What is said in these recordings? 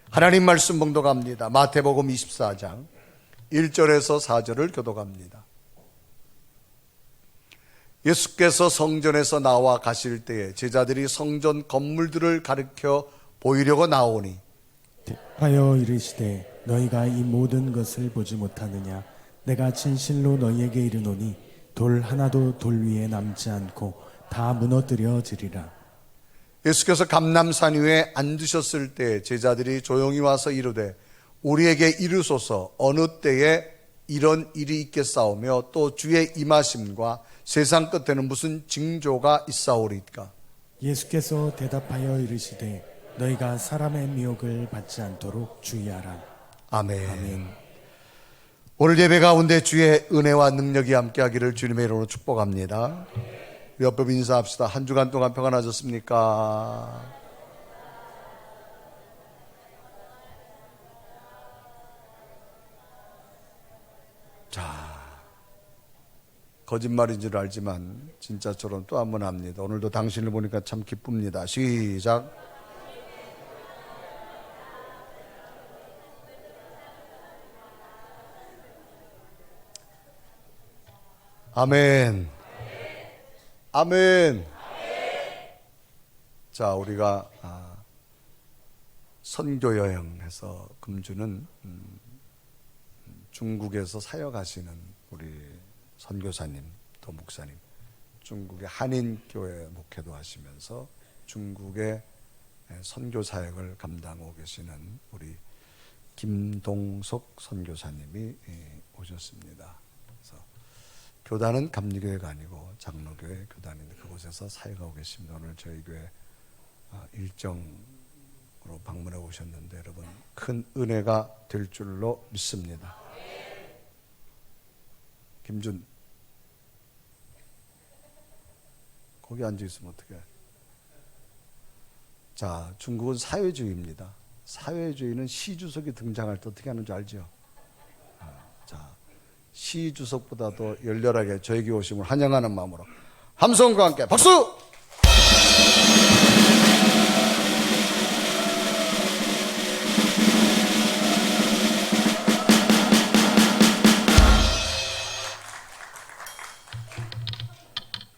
하나님 말씀 봉독합니다. 마태복음 24장 1절에서 4절을 교독합니다. 예수께서 성전에서 나와 가실 때에 제자들이 성전 건물들을 가리켜 보이려고 나오니 하여 이르시되 너희가 이 모든 것을 보지 못하느냐. 내가 진실로 너희에게 이르노니 돌 하나도 돌 위에 남지 않고 다 무너뜨려지리라. 예수께서 감람산 위에 앉으셨을 때 제자들이 조용히 와서 이르되 우리에게 이르소서 어느 때에 이런 일이 있겠사오며 또 주의 임하심과 세상 끝에는 무슨 징조가 있사오리까. 예수께서 대답하여 이르시되 너희가 사람의 미혹을 받지 않도록 주의하라. 아멘. 오늘 예배 가운데 주의 은혜와 능력이 함께하기를 주님의 이름으로 축복합니다. 옆에 인사합시다. 한 주간 동안 평안하셨습니까? 자, 거짓말인 줄 알지만 진짜처럼 또 한 번 합니다. 오늘도 당신을 보니까 참 기쁩니다. 시작. 아멘. 아멘. 자, 우리가 선교 여행해서 금주는 중국에서 사역하시는 우리 선교사님 또 목사님, 중국의 한인교회 목회도 하시면서 중국의 선교 사역을 감당하고 계시는 우리 김동석 선교사님이 오셨습니다. 그래서 교단은 감리교회가 아니고 장로교회 교단인데 그곳에서 사역하고 계십니다. 오늘 저희 교회 일정으로 방문해 오셨는데 여러분 큰 은혜가 될 줄로 믿습니다. 김준 거기 앉아있으면 어떡해. 자, 중국은 사회주의입니다. 사회주의는 시주석이 등장할 때 어떻게 하는지 알죠? 자, 시주석보다도 열렬하게 저에게 오심을 환영하는 마음으로 함성과 함께 박수!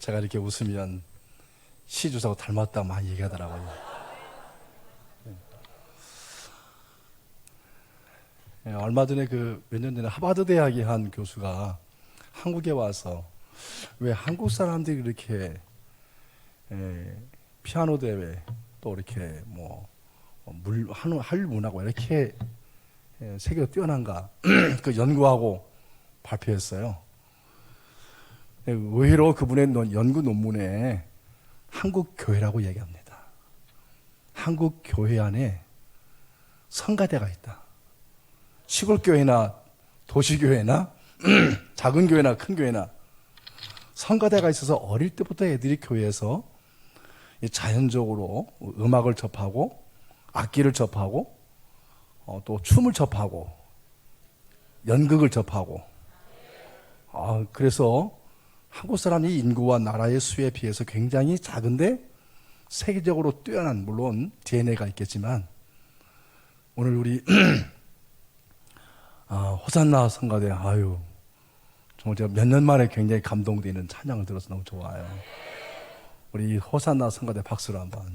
제가 이렇게 웃으면 시주석하고 닮았다 많이 얘기하더라고요. 얼마 전에 몇 년 전에 하버드 대학의 한 교수가 한국에 와서 왜 한국 사람들이 이렇게 피아노 대회 또 이렇게 한일 문화가 이렇게 세계가 뛰어난가 그 연구하고 발표했어요. 의외로 그분의 연구 논문에 한국 교회라고 얘기합니다. 한국 교회 안에 성가대가 있다. 시골 교회나 도시 교회나 작은 교회나 큰 교회나 성가대가 있어서 어릴 때부터 애들이 교회에서 자연적으로 음악을 접하고 악기를 접하고 또 춤을 접하고 연극을 접하고 그래서 한국 사람이 인구와 나라의 수에 비해서 굉장히 작은데 세계적으로 뛰어난 물론 DNA가 있겠지만 오늘 우리 호산나 성가대 정말 제가 몇 년 만에 굉장히 감동되는 찬양을 들어서 너무 좋아요. 우리 호산나 성가대 박수로 한번.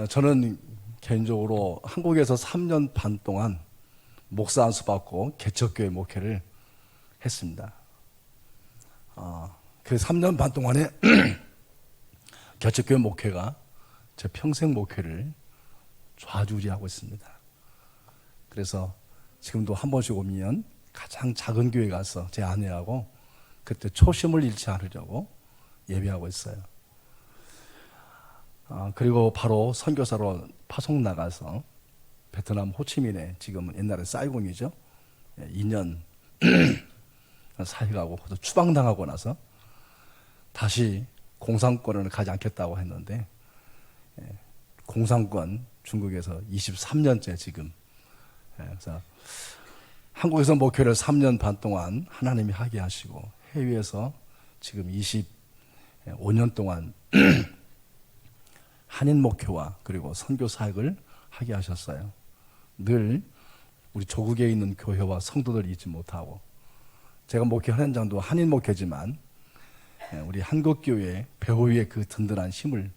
저는 개인적으로 한국에서 3년 반 동안 목사 안수 받고 개척교회 목회를 했습니다. 그 3년 반 동안에 개척교회 목회가 제 평생 목회를 좌지우지하고 있습니다. 그래서 지금도 한 번씩 오면 가장 작은 교회 가서 제 아내하고 그때 초심을 잃지 않으려고 예배하고 있어요. 그리고 바로 선교사로 파송 나가서 베트남 호치민에 지금은 옛날에 사이공이죠. 2년 사역하고 추방당하고 나서 다시 공산권을 가지 않겠다고 했는데 공산권 중국에서 23년째 지금 그래서 한국에서 목회를 3년 반 동안 하나님이 하게 하시고 해외에서 지금 5년 동안 한인 목회와 그리고 선교 사역을 하게 하셨어요. 늘 우리 조국에 있는 교회와 성도들을 잊지 못하고, 제가 목회하는 현장도 한인 목회지만 우리 한국교회 배후의 그 든든한 힘을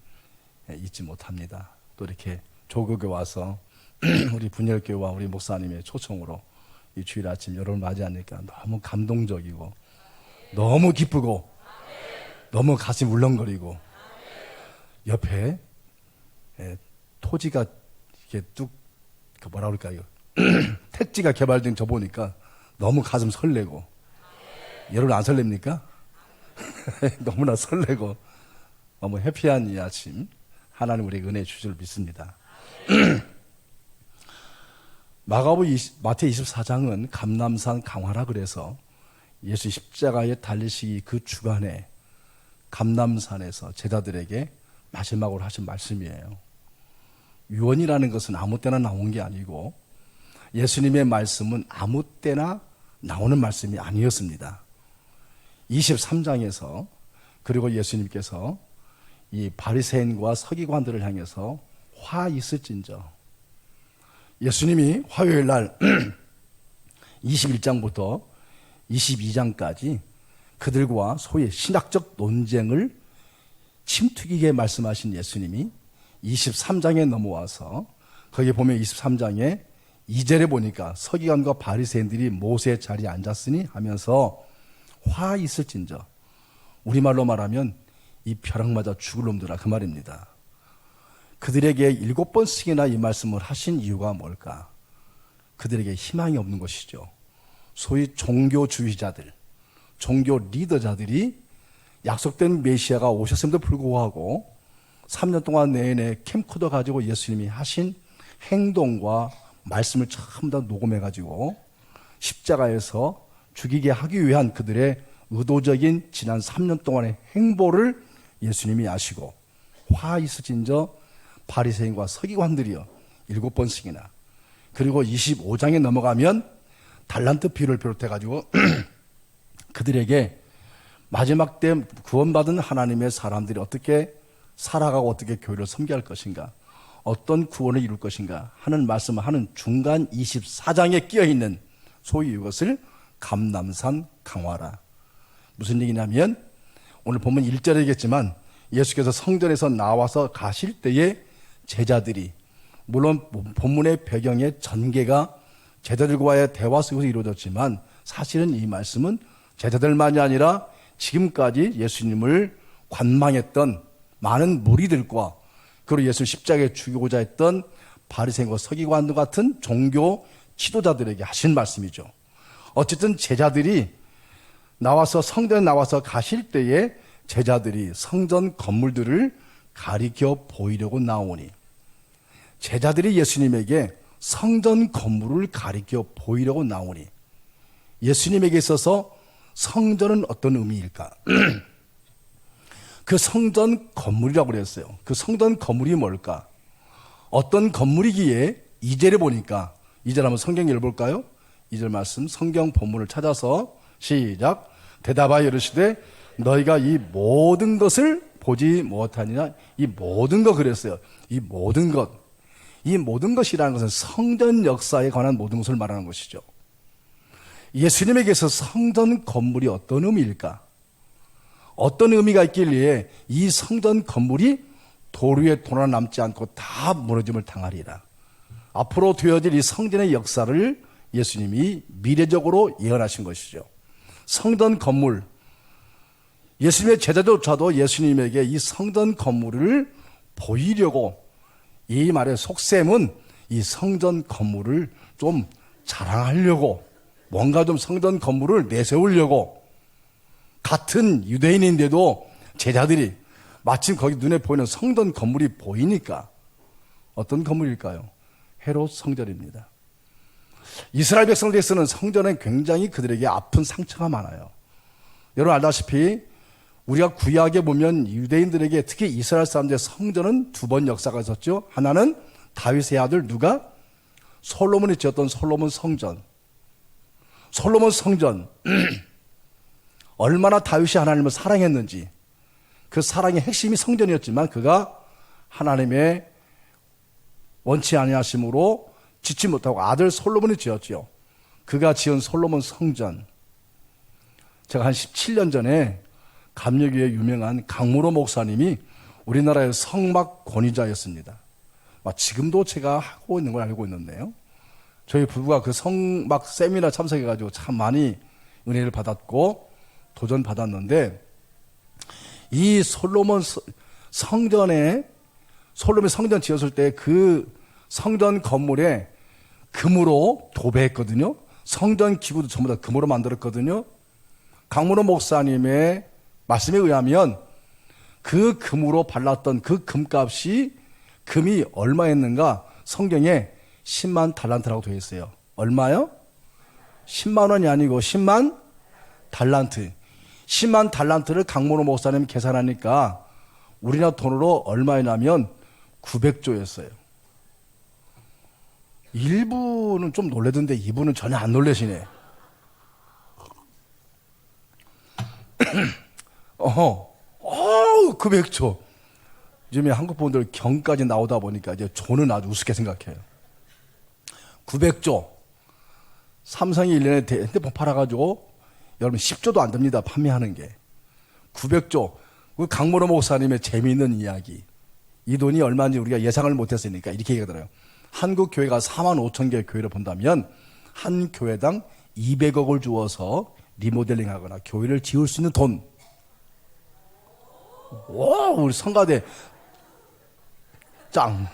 잊지 못합니다. 또 이렇게 조국에 와서 우리 분열교회와 우리 목사님의 초청으로 이 주일 아침 여러분을 맞이하니까 너무 감동적이고 너무 기쁘고 너무 가슴이 울렁거리고, 옆에 토지가 이렇게 그 뭐라 그럴까요? 택지가 개발된 저 보니까 너무 가슴 설레고, 여러분 안 설렙니까? 너무나 설레고 너무 해피한 이 아침 하나님 우리에게 은혜 주실 줄 믿습니다. 마태 24장은 감람산 강화라 그래서 예수 십자가에 달리시기 그 주간에 감람산에서 제자들에게 마지막으로 하신 말씀이에요. 유언이라는 것은 아무 때나 나온 게 아니고 예수님의 말씀은 아무 때나 나오는 말씀이 아니었습니다. 23장에서 그리고 예수님께서 이 바리새인과 서기관들을 향해서 화 있을진저, 예수님이 화요일 날 21장부터 22장까지 그들과 소위 신학적 논쟁을 침투기게 말씀하신 예수님이 23장에 넘어와서 거기 보면 23장에 2절에 보니까 서기관과 바리새인들이 모세의 자리에 앉았으니 하면서 화 있을진저, 우리말로 말하면 이 벼락 맞아 죽을 놈들아 그 말입니다. 그들에게 7번씩이나 이 말씀을 하신 이유가 뭘까? 그들에게 희망이 없는 것이죠. 소위 종교주의자들, 종교 리더자들이 약속된 메시아가 오셨음에도 불구하고 3년 동안 내내 캠코더 가지고 예수님이 하신 행동과 말씀을 전부 다 녹음해가지고 십자가에서 죽이게 하기 위한 그들의 의도적인 지난 3년 동안의 행보를 예수님이 아시고 화 있으신저 바리새인과 서기관들이여 7번씩이나, 그리고 25장에 넘어가면 달란트 비유를 비롯해가지고 그들에게 마지막 때 구원받은 하나님의 사람들이 어떻게 살아가고 어떻게 교회를 섬겨야 할 것인가, 어떤 구원을 이룰 것인가 하는 말씀을 하는 중간 24장에 끼어있는 소위 이것을 감람산 강화라. 무슨 얘기냐면 오늘 보면 1절이겠지만 예수께서 성전에서 나와서 가실 때에 제자들이, 물론 본문의 배경의 전개가 제자들과의 대화 속에서 이루어졌지만 사실은 이 말씀은 제자들만이 아니라 지금까지 예수님을 관망했던 많은 무리들과 그리고 예수 십자가에 죽이고자 했던 바리새인과 서기관들 같은 종교 지도자들에게 하신 말씀이죠. 어쨌든 제자들이 나와서 성전에 나와서 가실 때에 제자들이 성전 건물들을 가리켜 보이려고 나오니, 제자들이 예수님에게 성전 건물을 가리켜 보이려고 나오니 예수님에게 있어서 성전은 어떤 의미일까? 그 성전 건물이라고 그랬어요. 그 성전 건물이 뭘까? 어떤 건물이기에 2절에 보니까, 2절 한번 성경 읽어볼까요? 2절 말씀 성경 본문을 찾아서 시작. 대답하여 이르시되 너희가 이 모든 것을 보지 못하니냐. 이 모든 것 그랬어요. 이 모든 것. 이 모든 것이라는 것은 성전 역사에 관한 모든 것을 말하는 것이죠. 예수님에게서 성전 건물이 어떤 의미일까? 어떤 의미가 있길래 이 성전 건물이 돌 위에 돌아 남지 않고 다 무너짐을 당하리라. 앞으로 되어질 이 성전의 역사를 예수님이 미래적으로 예언하신 것이죠. 성전 건물, 예수님의 제자조차도 예수님에게 이 성전 건물을 보이려고, 이 말의 속셈은 이 성전 건물을 좀 자랑하려고, 뭔가 좀 성전 건물을 내세우려고, 같은 유대인인데도 제자들이 마침 거기 눈에 보이는 성전 건물이 보이니까, 어떤 건물일까요? 헤롯 성전입니다. 이스라엘 백성들에게서는 성전은 굉장히 그들에게 아픈 상처가 많아요. 여러분 알다시피 우리가 구약에 보면 유대인들에게, 특히 이스라엘 사람들의 성전은 2번 역사가 있었죠. 하나는 다윗의 아들 누가? 솔로몬이 지었던 솔로몬 성전. 솔로몬 성전 얼마나 다윗이 하나님을 사랑했는지, 그 사랑의 핵심이 성전이었지만 그가 하나님의 원치 아니하심으로 짓지 못하고 아들 솔로몬이 지었지요. 그가 지은 솔로몬 성전. 제가 한 17년 전에 감리교회 유명한 강무로 목사님이 우리나라의 성막 권위자였습니다. 지금도 제가 하고 있는 걸 알고 있는데요. 저희 부부가 그 성막 세미나 참석해가지고 참 많이 은혜를 받았고 도전 받았는데, 이 솔로몬 성전에 솔로몬 성전 지었을 때 그 성전 건물에 금으로 도배했거든요. 성전 기구도 전부 다 금으로 만들었거든요. 강문호 목사님의 말씀에 의하면 그 금으로 발랐던 그 금값이, 금이 얼마였는가 성경에 10만 달란트라고 되어 있어요. 얼마요? 10만 원이 아니고 10만 달란트. 10만 달란트를 강문호 목사님이 계산하니까 우리나라 돈으로 얼마였냐면 900조였어요. 일부는 좀 놀라던데 이분은 전혀 안 놀라시네. 900조. 요즘에 한국 분들 경까지 나오다 보니까 이제 조는 아주 우습게 생각해요. 900조. 삼성이 1년에 핸드폰 팔아가지고 여러분 10조도 안 됩니다. 판매하는 게. 900조. 그 강모로 목사님의 재미있는 이야기. 이 돈이 얼마인지 우리가 예상을 못했으니까 이렇게 얘기하더라고요. 한국 교회가 4만 5천 개의 교회를 본다면 한 교회당 200억을 주어서 리모델링 하거나 교회를 지을 수 있는 돈. 와, 우리 성가대 짱.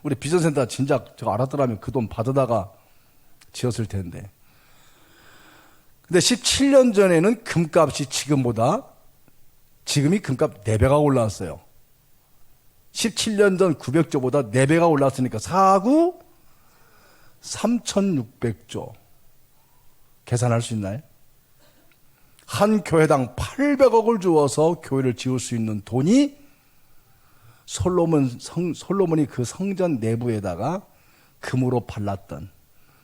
우리 비전센터 진작 제가 알았더라면 그 돈 받아다가 지었을 텐데. 근데 17년 전에는 금값이 지금이 금값 4배가 올라왔어요. 17년 전 900조보다 4배가 올랐으니까 4구 3,600조. 계산할 수 있나요? 한 교회당 800억을 주어서 교회를 지을 수 있는 돈이 솔로몬이 그 성전 내부에다가 금으로 발랐던,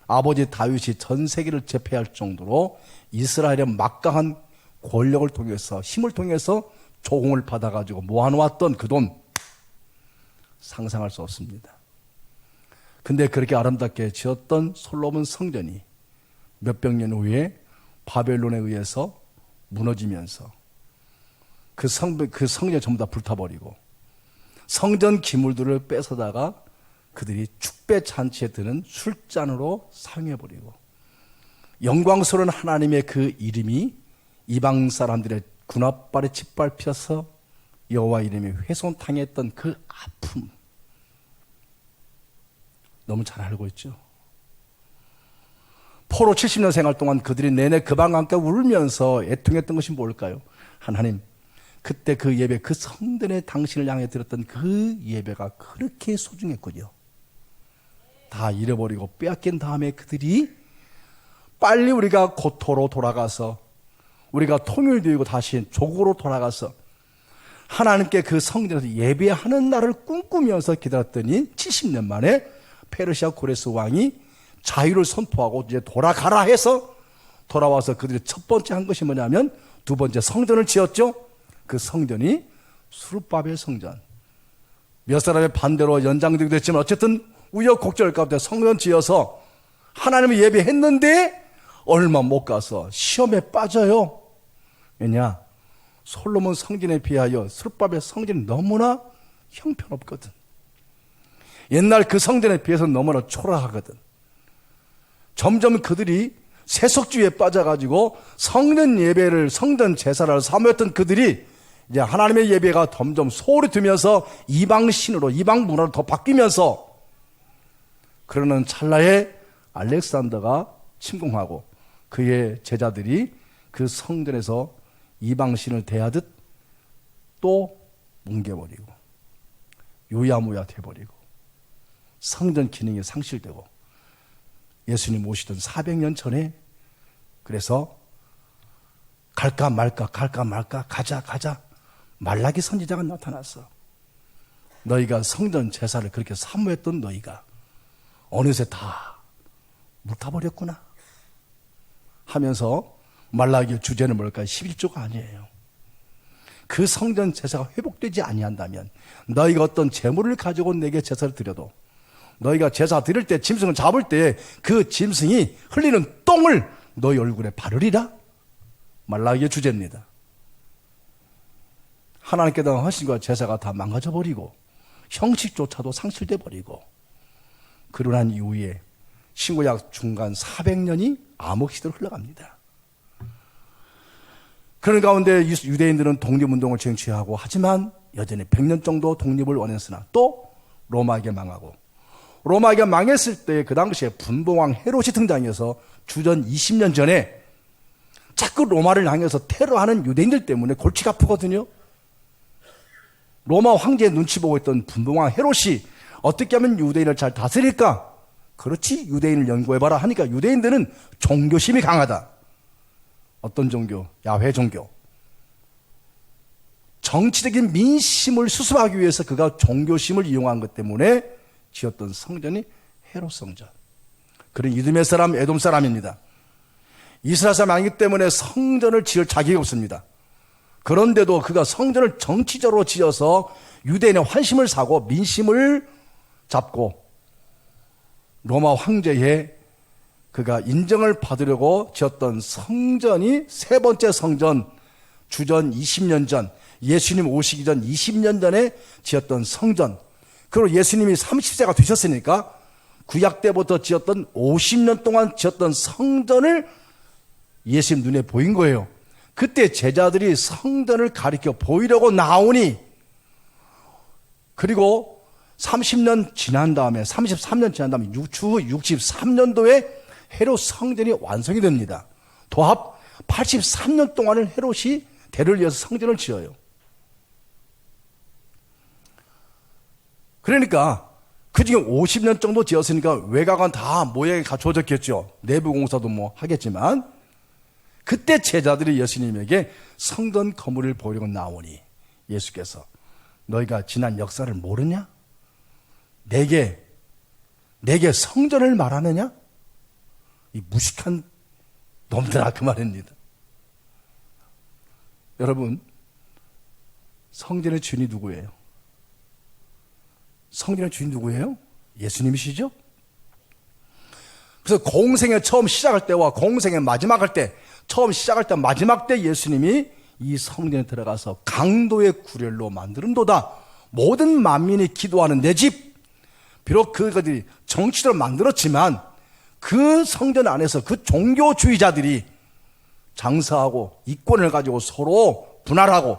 아버지 다윗이 전 세계를 제패할 정도로 이스라엘의 막강한 권력을 통해서, 힘을 통해서 조공을 받아가지고 모아놓았던 그 돈, 상상할 수 없습니다. 근데 그렇게 아름답게 지었던 솔로몬 성전이 몇백 년 후에 바벨론에 의해서 무너지면서 그 성전이 전부 다 불타버리고 성전 기물들을 뺏어다가 그들이 축배 잔치에 드는 술잔으로 사용해버리고, 영광스러운 하나님의 그 이름이 이방 사람들의 군합발에 짓밟혀서 여호와 이름이 훼손당했던 그 아픔, 너무 잘 알고 있죠. 포로 70년 생활 동안 그들이 내내 그 방 함께 울면서 애통했던 것이 뭘까요? 하나님, 그때 그 예배, 그 성전에 당신을 향해 드렸던 그 예배가 그렇게 소중했군요. 다 잃어버리고 빼앗긴 다음에 그들이 빨리 우리가 고토로 돌아가서, 우리가 통일되고 다시 조국으로 돌아가서 하나님께 그 성전에서 예배하는 날을 꿈꾸면서 기다렸더니 70년 만에 페르시아 고레스 왕이 자유를 선포하고 이제 돌아가라 해서 돌아와서 그들이 첫 번째 한 것이 뭐냐면 두 번째 성전을 지었죠. 그 성전이 수르바벨 성전. 몇 사람의 반대로 연장되기도 했지만 어쨌든 우여곡절 가운데 성전 지어서 하나님을 예배했는데 얼마 못 가서 시험에 빠져요. 왜냐? 솔로몬 성전에 비하여 수르바벨 성전이 너무나 형편없거든. 옛날 그 성전에 비해서 너무나 초라하거든. 점점 그들이 세속주의에 빠져가지고 성전 예배를, 성전 제사를 사모했던 그들이 이제 하나님의 예배가 점점 소홀히 되면서 이방 신으로, 이방 문화로 더 바뀌면서, 그러는 찰나에 알렉산더가 침공하고 그의 제자들이 그 성전에서 이방 신을 대하듯 또 뭉개버리고 유야무야 돼버리고 성전 기능이 상실되고, 예수님 오시던 400년 전에 그래서 갈까 말까 가자 말라기 선지자가 나타났어. 너희가 성전 제사를 그렇게 사모했던 너희가 어느새 다 묻어버렸구나 하면서, 말라기의 주제는 뭘까요? 11조가 아니에요. 그 성전 제사가 회복되지 아니한다면 너희가 어떤 재물을 가지고 내게 제사를 드려도 너희가 제사 드릴 때 짐승을 잡을 때 그 짐승이 흘리는 똥을 너희 얼굴에 바르리라. 말라기의 주제입니다. 하나님께 대한 헌신과 제사가 다 망가져 버리고 형식조차도 상실돼 버리고 그러고 난 이후에 신구약 중간 400년이 암흑시대로 흘러갑니다. 그런 가운데 유대인들은 독립운동을 쟁취하고 하지만 여전히 100년 정도 독립을 원했으나 또 로마에게 망하고 로마에게 망했을 때 그 당시에 분봉왕 헤롯이 등장해서 주전 20년 전에 자꾸 로마를 향해서 테러하는 유대인들 때문에 골치가 아프거든요. 로마 황제의 눈치 보고 있던 분봉왕 헤롯이 어떻게 하면 유대인을 잘 다스릴까? 그렇지, 유대인을 연구해봐라 하니까 유대인들은 종교심이 강하다. 어떤 종교? 야훼 종교. 정치적인 민심을 수습하기 위해서 그가 종교심을 이용한 것 때문에 지었던 성전이 헤롯 성전. 그런 이두메 사람, 에돔 사람입니다. 이스라엘 사람이 아니기 때문에 성전을 지을 자격이 없습니다. 그런데도 그가 성전을 정치적으로 지어서 유대인의 환심을 사고 민심을 잡고 로마 황제의 그가 인정을 받으려고 지었던 성전이 세 번째 성전, 주전 20년 전, 예수님 오시기 전 20년 전에 지었던 성전. 그리고 예수님이 30세가 되셨으니까 구약 때부터 지었던 50년 동안 지었던 성전을 예수님 눈에 보인 거예요. 그때 제자들이 성전을 가리켜 보이려고 나오니, 그리고 30년 지난 다음에 33년 지난 다음에 추후 63년도에 헤롯 성전이 완성이 됩니다. 도합 83년 동안을 헤롯이 대를 이어서 성전을 지어요. 그러니까 그 중에 50년 정도 지었으니까 외곽은 다 모양이 갖춰졌겠죠. 내부 공사도 뭐 하겠지만 그때 제자들이 예수님에게 성전 건물을 보려고 나오니 예수께서 너희가 지난 역사를 모르냐? 내게 성전을 말하느냐? 이 무식한 놈들아, 그 말입니다. 여러분, 성전의 주인이 누구예요? 성전의 주인 누구예요? 예수님이시죠? 그래서 공생의 처음 시작할 때와 공생의 마지막 할 때, 처음 시작할 때 마지막 때 예수님이 이 성전에 들어가서 강도의 구렬로 만드는도다. 모든 만민이 기도하는 내 집. 비록 그것들이 정치적으로 만들었지만 그 성전 안에서 그 종교주의자들이 장사하고 이권을 가지고 서로 분할하고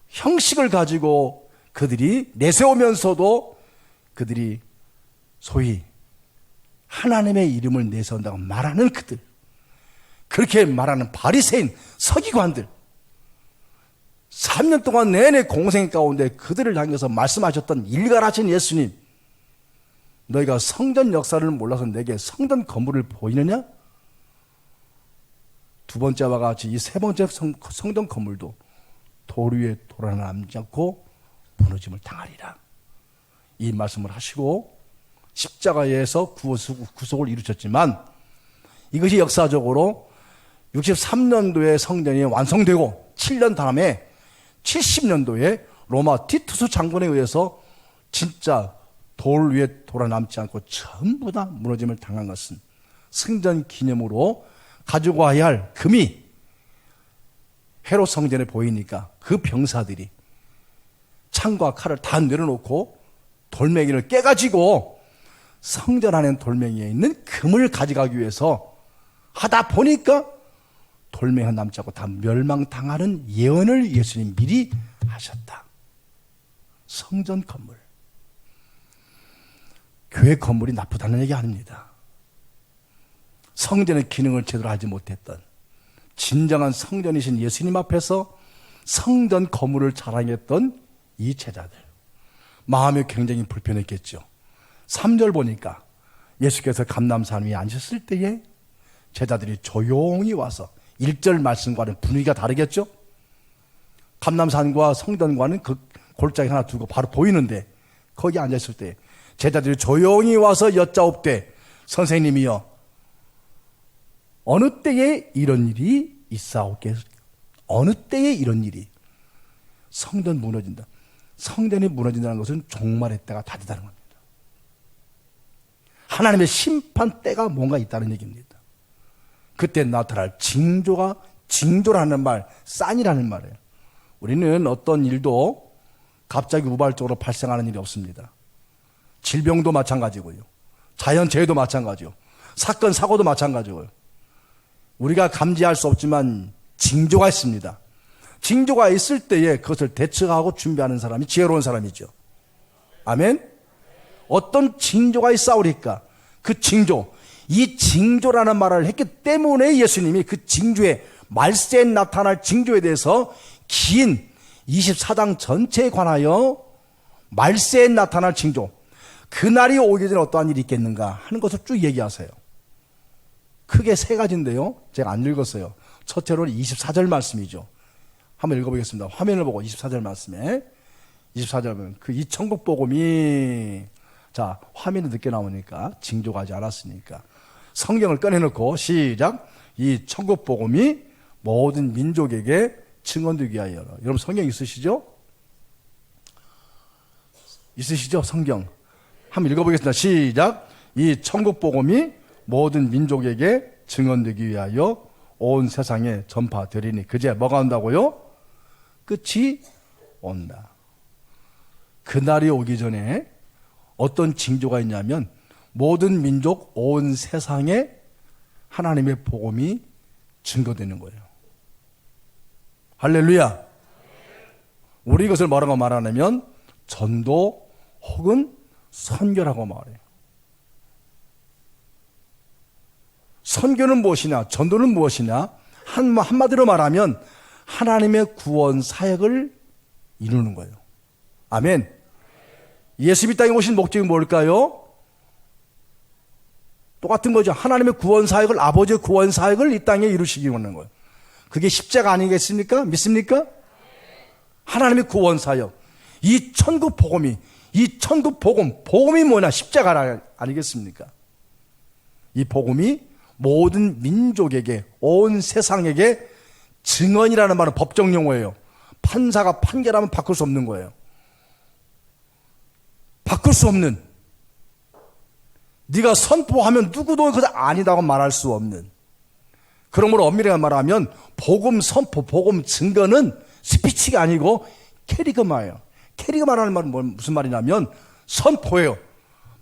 형식을 가지고 그들이 내세우면서도 그들이 소위 하나님의 이름을 내세운다고 말하는 그들, 그렇게 말하는 바리새인 서기관들, 3년 동안 내내 공생 가운데 그들을 향해서 말씀하셨던 일갈하신 예수님, 너희가 성전 역사를 몰라서 내게 성전 건물을 보이느냐? 두 번째와 같이 이 세 번째 성전 건물도 돌 위에 돌아남지 않고 무너짐을 당하리라. 이 말씀을 하시고 십자가에서 구속을 이루셨지만 이것이 역사적으로 63년도에 성전이 완성되고 7년 다음에 70년도에 로마 티투스 장군에 의해서 진짜 돌 위에 돌아남지 않고 전부 다 무너짐을 당한 것은 성전 기념으로 가지고 와야 할 금이 헤롯 성전에 보이니까 그 병사들이 창과 칼을 다 내려놓고 돌멩이를 깨가지고 성전 안에 돌멩이에 있는 금을 가져가기 위해서 하다 보니까 돌멩이가 남지 않고 다 멸망당하는 예언을 예수님 미리 하셨다. 성전 건물. 교회 건물이 나쁘다는 얘기 아닙니다. 성전의 기능을 제대로 하지 못했던 진정한 성전이신 예수님 앞에서 성전 건물을 자랑했던 이 제자들, 마음이 굉장히 불편했겠죠. 3절 보니까 예수께서 감람산 위에 앉으실 때에 제자들이 조용히 와서 1절 말씀과는 분위기가 다르겠죠. 감람산과 성전과는 그 골짜기 하나 두고 바로 보이는데 거기 앉았을 때 제자들이 조용히 와서 여짜옵되 선생님이여 어느 때에 이런 일이 있사옵겠 어느 때에 이런 일이? 성전 무너진다. 성전이 무너진다는 것은 종말의 때가 다 되다는 겁니다. 하나님의 심판 때가 뭔가 있다는 얘기입니다. 그때 나타날 징조라는 말, 싼이라는 말이에요. 우리는 어떤 일도 갑자기 우발적으로 발생하는 일이 없습니다. 질병도 마찬가지고요. 자연재해도 마찬가지요. 사건, 사고도 마찬가지고요. 우리가 감지할 수 없지만 징조가 있습니다. 징조가 있을 때에 그것을 대처하고 준비하는 사람이 지혜로운 사람이죠. 아멘? 어떤 징조가 있사오리까? 그 징조, 이 징조라는 말을 했기 때문에 예수님이 그 징조에, 말세에 나타날 징조에 대해서 긴 24장 전체에 관하여 말세에 나타날 징조, 그날이 오기 전에 어떠한 일이 있겠는가 하는 것을 쭉 얘기하세요. 크게 세 가지인데요, 제가 안 읽었어요. 첫째로는 24절 말씀이죠. 한번 읽어보겠습니다. 화면을 보고 24절 말씀에 24절 보면 그 이 천국 복음이, 자, 화면이 늦게 나오니까 징조가 하지 않았으니까 성경을 꺼내놓고 시작. 이 천국 복음이 모든 민족에게 증언되기 위하여. 여러분 성경 있으시죠? 있으시죠? 성경 한번 읽어보겠습니다. 시작. 이 천국 복음이 모든 민족에게 증언되기 위하여 온 세상에 전파되리니 그제 뭐가 온다고요? 끝이 온다. 그날이 오기 전에 어떤 징조가 있냐면 모든 민족 온 세상에 하나님의 복음이 증거되는 거예요. 할렐루야. 우리 이것을 뭐라고 말하냐면 전도 혹은 선교라고 말해요. 선교는 무엇이냐, 전도는 무엇이냐, 한마디로 말하면 하나님의 구원 사역을 이루는 거예요. 아멘. 예수님이 땅에 오신 목적이 뭘까요? 똑같은 거죠. 하나님의 구원 사역을, 아버지의 구원 사역을 이 땅에 이루시기 원하는 거예요. 그게 십자가 아니겠습니까? 믿습니까? 하나님의 구원 사역. 이 천국 복음이, 이 천국 복음이 뭐냐? 십자가 아니겠습니까? 이 복음이 모든 민족에게, 온 세상에게, 증언이라는 말은 법정 용어예요. 판사가 판결하면 바꿀 수 없는 거예요. 바꿀 수 없는, 네가 선포하면 누구도 그거 아니다고 말할 수 없는. 그러므로 엄밀하게 말하면 복음 선포, 복음 증거는 스피치가 아니고 캐리그마예요. 캐리그마라는 말은 무슨 말이냐면 선포예요.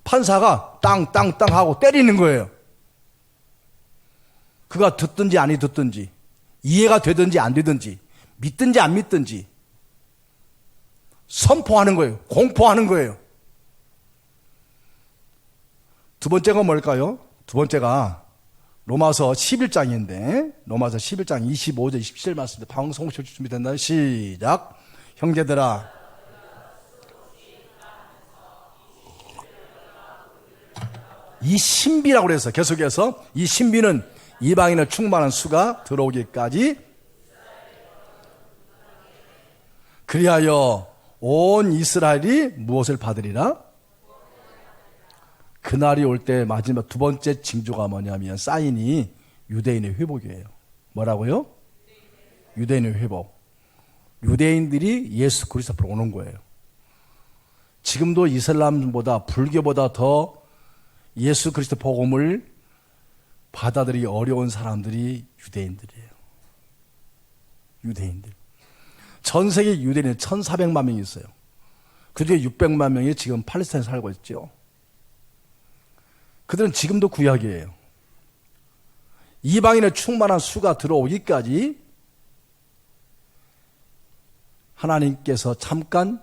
판사가 땅땅땅 하고 때리는 거예요. 그가 듣든지 아니 듣든지, 이해가 되든지 안 되든지, 믿든지 안 믿든지 선포하는 거예요. 공포하는 거예요. 두 번째가 뭘까요? 두 번째가 로마서 11장인데 로마서 11장 25절 27절 말씀인데 방송 준비됐나요? 시작. 형제들아, 이 신비라고 그래서 계속해서 이 신비는 이방인의 충만한 수가 들어오기까지 그리하여 온 이스라엘이 무엇을 받으리라? 그날이 올 때 마지막 두 번째 징조가 뭐냐면 사인이 유대인의 회복이에요. 뭐라고요? 유대인의 회복. 유대인들이 예수 그리스도 앞으로 오는 거예요. 지금도 이슬람보다 불교보다 더 예수 그리스도 복음을 받아들이기 어려운 사람들이 유대인들이에요. 유대인들. 전 세계 유대인은 1,400만 명이 있어요. 그중에 600만 명이 지금 팔레스타인에 살고 있죠. 그들은 지금도 구약이에요. 이방인의 충만한 수가 들어오기까지 하나님께서 잠깐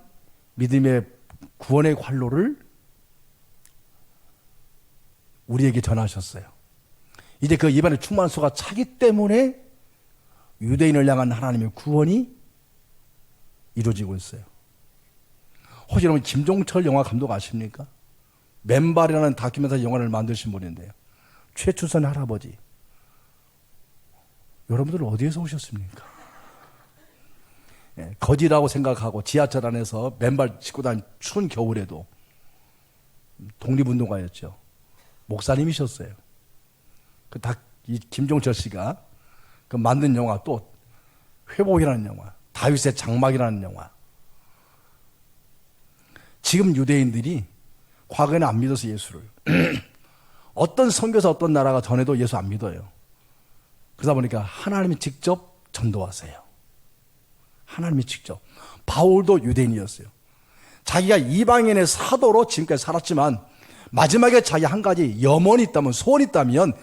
믿음의 구원의 활로를 우리에게 전하셨어요. 이제 그 이방인의 충만한 수가 차기 때문에 유대인을 향한 하나님의 구원이 이루어지고 있어요. 혹시 여러분 김종철 영화 감독 아십니까? 맨발이라는 다큐멘터리 영화를 만드신 분인데요. 최추선 할아버지. 여러분들 어디에서 오셨습니까? 예, 거지라고 생각하고 지하철 안에서 맨발 짚고 다닌 추운 겨울에도 독립운동가였죠. 목사님이셨어요. 이 김종철 씨가 그 만든 영화 또 회복이라는 영화, 다윗의 장막이라는 영화. 지금 유대인들이 과거에는 안 믿어서 예수를 어떤 선교사 어떤 나라가 전해도 예수 안 믿어요. 그러다 보니까 하나님이 직접 전도하세요. 하나님이 직접. 바울도 유대인이었어요. 자기가 이방인의 사도로 지금까지 살았지만 마지막에 자기 한 가지 염원이 있다면, 소원이 있다면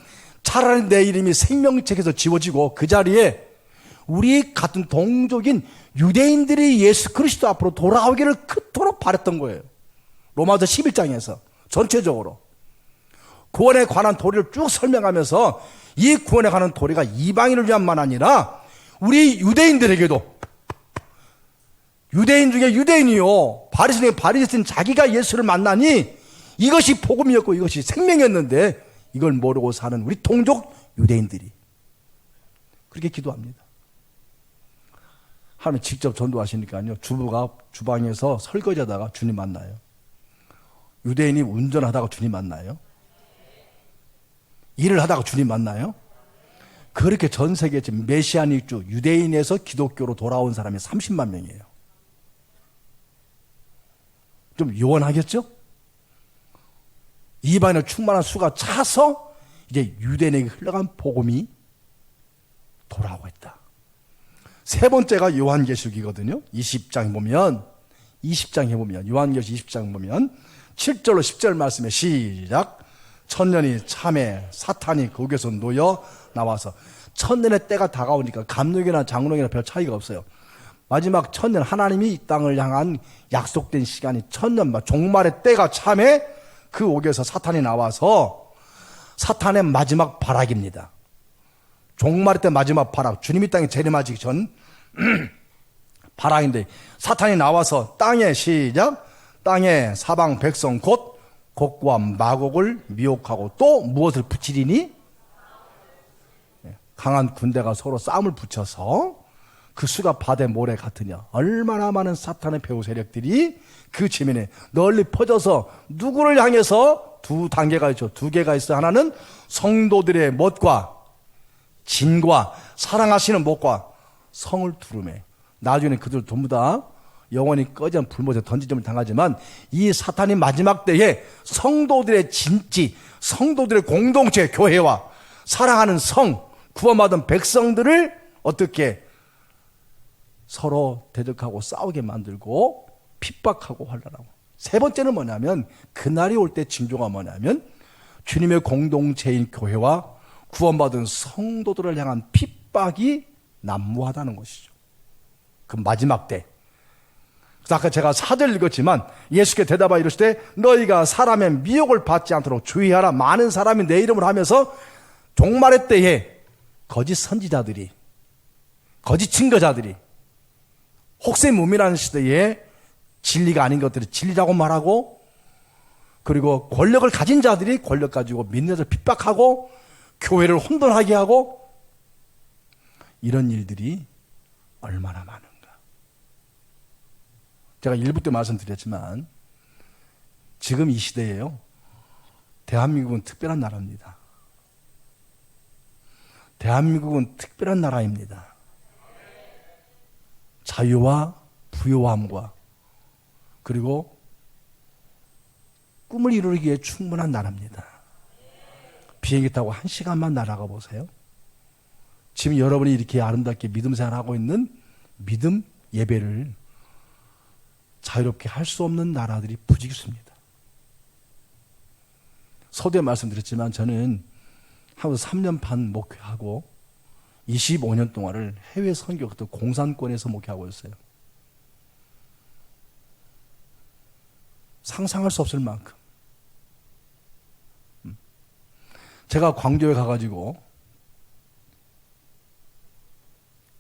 차라리 내 이름이 생명책에서 지워지고 그 자리에 우리 같은 동족인 유대인들이 예수 그리스도 앞으로 돌아오기를 그토록 바랬던 거예요. 로마서 11장에서 전체적으로 구원에 관한 도리를 쭉 설명하면서 이 구원에 관한 도리가 이방인을 위한만 아니라 우리 유대인들에게도, 유대인 중에 유대인이요, 바리새인 중에 바리새인, 자기가 예수를 만나니 이것이 복음이었고 이것이 생명이었는데 이걸 모르고 사는 우리 동족 유대인들이 그렇게 기도합니다. 하나님 직접 전도하시니까요, 주부가 주방에서 설거지하다가 주님 만나요. 유대인이 운전하다가 주님 만나요. 일을 하다가 주님 만나요. 그렇게 전 세계 지금 메시아닉주 유대인에서 기독교로 돌아온 사람이 30만 명이에요. 좀 요원하겠죠? 이방인의 충만한 수가 차서 이제 유대인에게 흘러간 복음이 돌아오고 있다. 세 번째가 요한계시록이거든요. 20장에 보면 요한계시록 20장 보면 7절로 10절 말씀에 시작. 천년이 참에 사탄이 거기에서 놓여 나와서, 천년의 때가 다가오니까 감독이나 장로이나 별 차이가 없어요. 마지막 천년, 하나님이 이 땅을 향한 약속된 시간이 천년, 종말의 때가 참에 그 옥에서 사탄이 나와서 사탄의 마지막 발악입니다. 종말의 때 마지막 발악, 주님이 땅에 재림하기 전 발악인데, 사탄이 나와서 땅에 시작, 땅에 사방 백성 곧 곡과 마곡을 미혹하고 또 무엇을 붙이리니? 강한 군대가 서로 싸움을 붙여서 그 수가 바다의 모래 같으냐. 얼마나 많은 사탄의 배후 세력들이 그 지면에 널리 퍼져서 누구를 향해서 두 단계가 있죠. 두 개가 있어. 하나는 성도들의 못과 진과 사랑하시는 못과 성을 두루매. 나중에는 그들 전부 다 영원히 꺼진 불못에 던지점을 당하지만 이 사탄이 마지막 때에 성도들의 진지, 성도들의 공동체, 교회와 사랑하는 성, 구원받은 백성들을 어떻게 서로 대적하고 싸우게 만들고 핍박하고 환란하고. 세 번째는 뭐냐면, 그날이 올 때 징조가 뭐냐면 주님의 공동체인 교회와 구원받은 성도들을 향한 핍박이 난무하다는 것이죠. 그 마지막 때. 그래서 아까 제가 4절 읽었지만 예수께 대답하여 이르시되 너희가 사람의 미혹을 받지 않도록 주의하라. 많은 사람이 내 이름을 하면서 종말의 때에 거짓 선지자들이, 거짓 증거자들이 혹세무민하는 시대에 진리가 아닌 것들을 진리라고 말하고, 그리고 권력을 가진 자들이 권력 가지고 믿는 자를 핍박하고 교회를 혼돈하게 하고, 이런 일들이 얼마나 많은가. 제가 1부 때 말씀드렸지만 지금 이 시대에요, 대한민국은 특별한 나라입니다. 대한민국은 특별한 나라입니다. 자유와 부요함과 그리고 꿈을 이루기에 충분한 나라입니다. 비행기 타고 1시간만 날아가 보세요. 지금 여러분이 이렇게 아름답게 믿음 생활하고 있는 믿음 예배를 자유롭게 할 수 없는 나라들이 부지기수입니다. 서두에 말씀드렸지만 저는 하루 3년 반 목회하고 25년 동안을 해외 선교, 또 공산권에서 목회하고 있어요. 상상할 수 없을 만큼. 제가 광주에 가가지고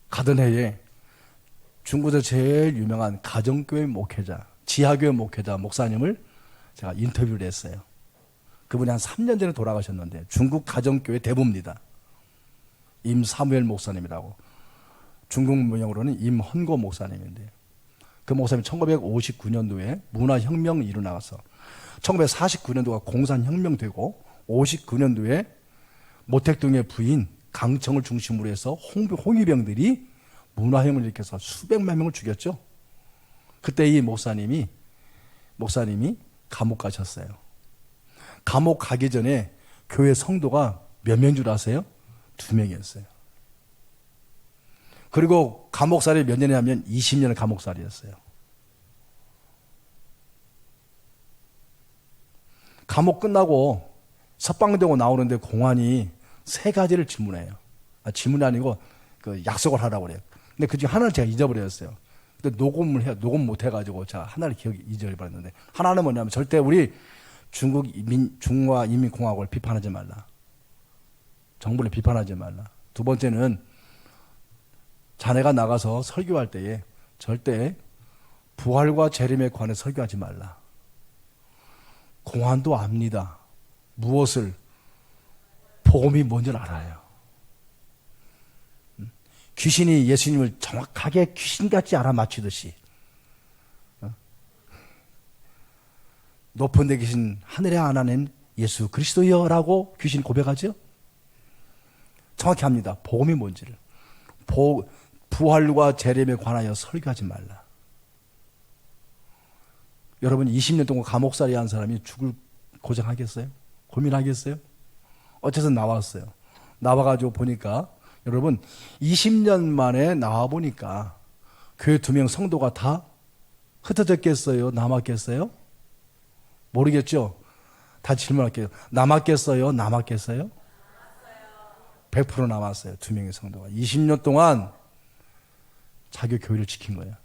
가던 해에 중국에서 제일 유명한 가정교회 목회자, 지하교회 목회자 목사님을 제가 인터뷰를 했어요. 그분이 한 3년 전에 돌아가셨는데 중국 가정교회 대부입니다. 임사무엘 목사님이라고. 중국 문명으로는 임헌고 목사님인데, 그 목사님이 1959년도에 문화혁명이 일어나서 1949년도가 공산혁명되고 59년도에 모택동의 부인 강청을 중심으로 해서 홍위병들이 문화혁명을 일으켜서 수백만 명을 죽였죠. 그때 이 목사님이 감옥 가셨어요. 감옥 가기 전에 교회 성도가 몇 명인 줄 아세요? 2명이었어요. 그리고 감옥살이 몇 년에 하면 20년의 감옥살이였어요. 감옥 끝나고 석방되고 나오는데 공안이 3가지를 질문해요. 질문이 아니고 그 약속을 하라고 그래요. 근데 그 중에 하나를 제가 잊어버렸어요. 근데 녹음 못 해가지고 제가 하나를 잊어버렸는데, 하나는 뭐냐면 절대 우리 중화 인민공화국을 비판하지 말라. 정부를 비판하지 말라. 2번째는 자네가 나가서 설교할 때에 절대 부활과 재림에 관해 설교하지 말라. 공안도 압니다. 무엇을? 복음이 뭔지를 알아요. 귀신이 예수님을 정확하게 귀신같이 알아맞히듯이 높은 데 계신 하늘의 하나님 예수 그리스도여라고 귀신이 고백하죠. 정확히 합니다. 복음이 뭔지를. 부활과 재림에 관하여 설교하지 말라. 여러분 20년 동안 감옥살이 한 사람이 죽을 고생하겠어요? 고민하겠어요? 어째서 나왔어요. 나와가지고 보니까 여러분 20년 만에 나와보니까 교회 2명 성도가 다 흩어졌겠어요? 남았겠어요? 모르겠죠? 다 질문할게요. 남았겠어요? 남았겠어요? 100% 남았어요. 2명의 성도가 20년 동안 자기 교회를 지킨 거예요.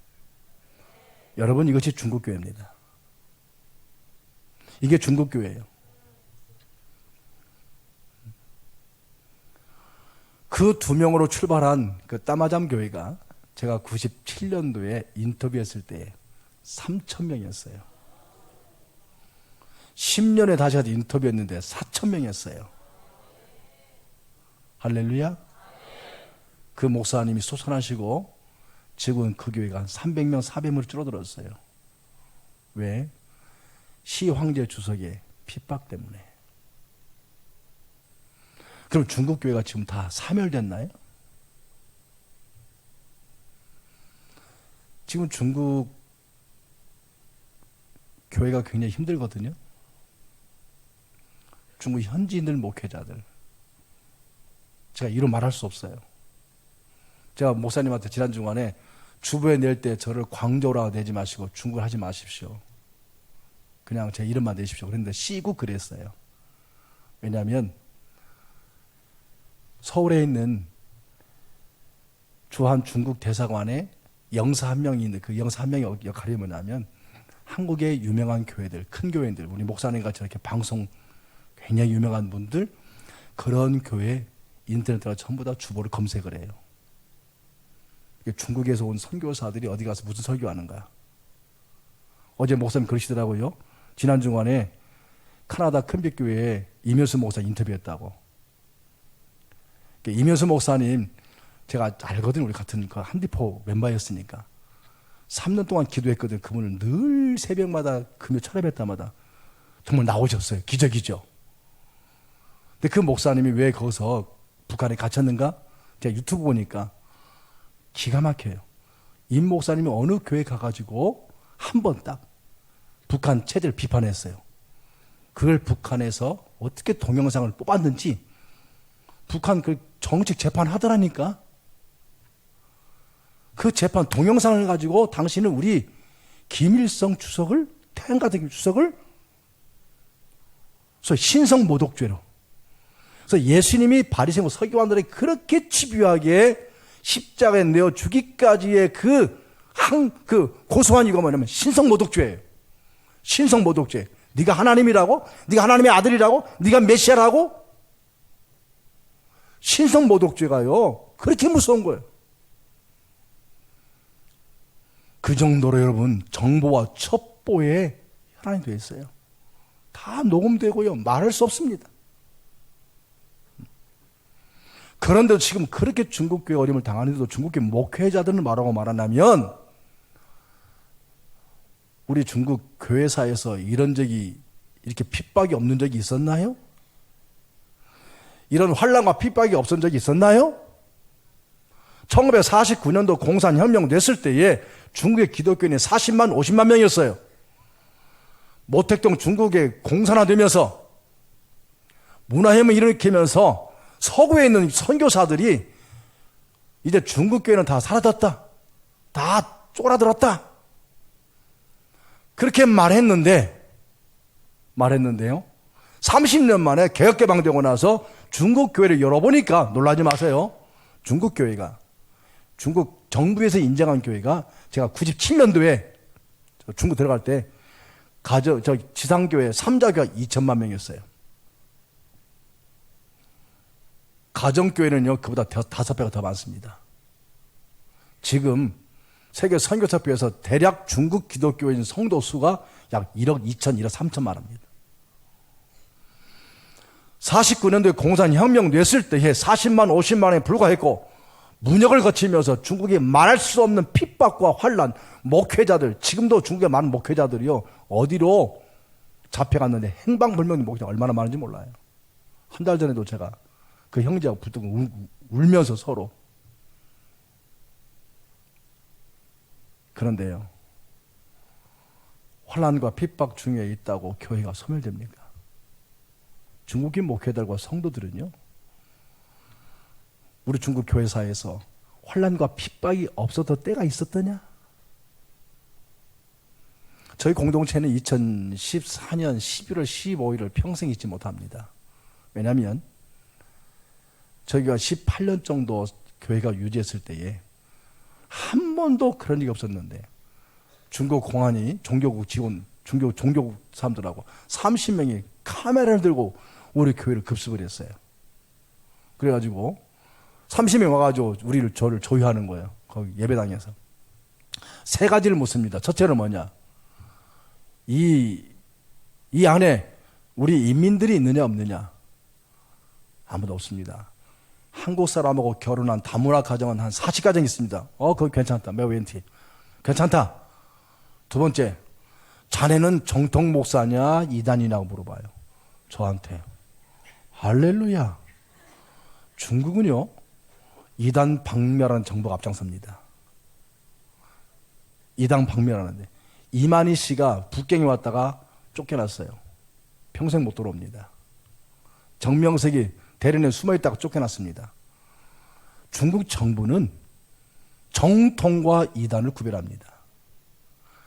여러분 이것이 중국교회입니다. 이게 중국교회예요. 그 2명으로 출발한 그 따마잠 교회가 제가 97년도에 인터뷰했을 때 3,000명이었어요. 10년에 다시 가서 인터뷰했는데 4,000명이었어요. 할렐루야. 그 목사님이 소선하시고 지금은 그 교회가 한 300명, 400명으로 줄어들었어요. 왜? 시 황제 주석의 핍박 때문에. 그럼 중국 교회가 지금 다 사멸됐나요? 지금 중국 교회가 굉장히 힘들거든요. 중국 현지인들 목회자들. 제가 이루 말할 수 없어요. 제가 목사님한테 지난 주간에 주부에 낼 때 저를 광저우라고 내지 마시고 중국을 하지 마십시오. 그냥 제 이름만 내십시오. 그런데 씨고 그랬어요. 왜냐하면 서울에 있는 주한 중국 대사관에 영사 한 명이 있는데 그 영사 한 명의 역할이 뭐냐면 한국의 유명한 교회들, 큰 교회들, 우리 목사님같이 이렇게 방송 굉장히 유명한 분들, 그런 교회 인터넷으로 전부 다 주보를 검색을 해요. 중국에서 온 선교사들이 어디 가서 무슨 설교하는가. 어제 목사님 그러시더라고요. 지난 주간에 캐나다 큰빛교회에 이면수 목사 인터뷰했다고. 이면수 목사님 제가 알거든요. 우리 같은 그 한디포 멤버였으니까 3년 동안 기도했거든요. 그분을 늘 새벽마다 금요 철야배 때마다 정말 나오셨어요. 기적이죠. 근데 그 목사님이 왜 거기서 북한에 갇혔는가? 제가 유튜브 보니까 기가 막혀요. 임 목사님이 어느 교회 가가지고 한 번 딱 북한 체제를 비판했어요. 그걸 북한에서 어떻게 동영상을 뽑았는지 북한 그 정책 재판 하더라니까. 그 재판 동영상을 가지고 당신은 우리 김일성 주석을, 태양 같은 주석을 신성 모독죄로. 그래서 예수님이 바리새인과 서기관들에게 그렇게 집요하게 십자가에 내어 주기까지의 그 고소한 이유가 뭐냐면 신성 모독죄예요. 신성 모독죄. 네가 하나님이라고? 네가 하나님의 아들이라고? 네가 메시아라고? 신성 모독죄가요. 그렇게 무서운 거예요. 그 정도로 여러분 정보와 첩보에 혈안이 되어 있어요. 다 녹음되고요. 말할 수 없습니다. 그런데도 지금 그렇게 중국교회 어려움을 당하는데도 중국교회 목회자들은 뭐라고 말하냐면 우리 중국 교회사에서 이런 적이 이렇게 핍박이 없는 적이 있었나요? 이런 환난과 핍박이 없었던 적이 있었나요? 1949년도 공산혁명 됐을 때에 중국의 기독교인이 40만, 50만 명이었어요. 모택동 중국에 공산화되면서 문화혁명이 일으키면서 서구에 있는 선교사들이 이제 중국교회는 다 사라졌다. 다 쪼그라들었다. 그렇게 말했는데요. 30년 만에 개혁개방되고 나서 중국교회를 열어보니까 놀라지 마세요. 중국교회가, 중국 정부에서 인정한 교회가 제가 97년도에 중국 들어갈 때 지상교회 3자교회가 2천만 명이었어요. 가정교회는요, 그보다 5배가 더 많습니다. 지금 세계 선교사협회에서 대략 중국 기독교인 성도 수가 약 1억 2천, 1억 3천만 합니다. 49년도에 공산혁명 냈을 때에 40만, 50만에 불과했고 문역을 거치면서 중국이 말할 수 없는 핍박과 환란, 목회자들, 지금도 중국의 많은 목회자들이요, 어디로 잡혀갔는데 행방불명의 목회자 얼마나 많은지 몰라요. 한 달 전에도 제가 그 형제하고 붙들고 울면서 서로. 그런데요, 환란과 핍박 중에 있다고 교회가 소멸됩니까? 중국인 목회자들과 성도들은요, 우리 중국 교회사에서 환란과 핍박이 없었던 때가 있었더냐? 저희 공동체는 2014년 11월 15일을 평생 잊지 못합니다. 왜냐하면 저희가 18년 정도 교회가 유지했을 때에 한 번도 그런 일이 없었는데 중국 공안이 종교국 직원, 종교국 사람들하고 30명이 카메라를 들고 우리 교회를 급습을 했어요. 그래가지고 30명 와가지고 저를 조유하는 거예요. 거기 예배당에서. 세 가지를 묻습니다. 첫째는 뭐냐? 이 안에 우리 인민들이 있느냐 없느냐? 아무도 없습니다. 한국 사람하고 결혼한 다문화 가정은 한 40가정 있습니다. 그거 괜찮다. 매우 웬티. 괜찮다. 두 번째, 자네는 정통 목사냐 이단이냐고 물어봐요. 저한테. 할렐루야. 중국은요, 이단 박멸하는 정부가 앞장섭니다. 이단 박멸하는데 이만희 씨가 북경에 왔다가 쫓겨났어요. 평생 못 돌아옵니다. 정명석이 대련에 숨어있다가 쫓겨났습니다. 중국 정부는 정통과 이단을 구별합니다.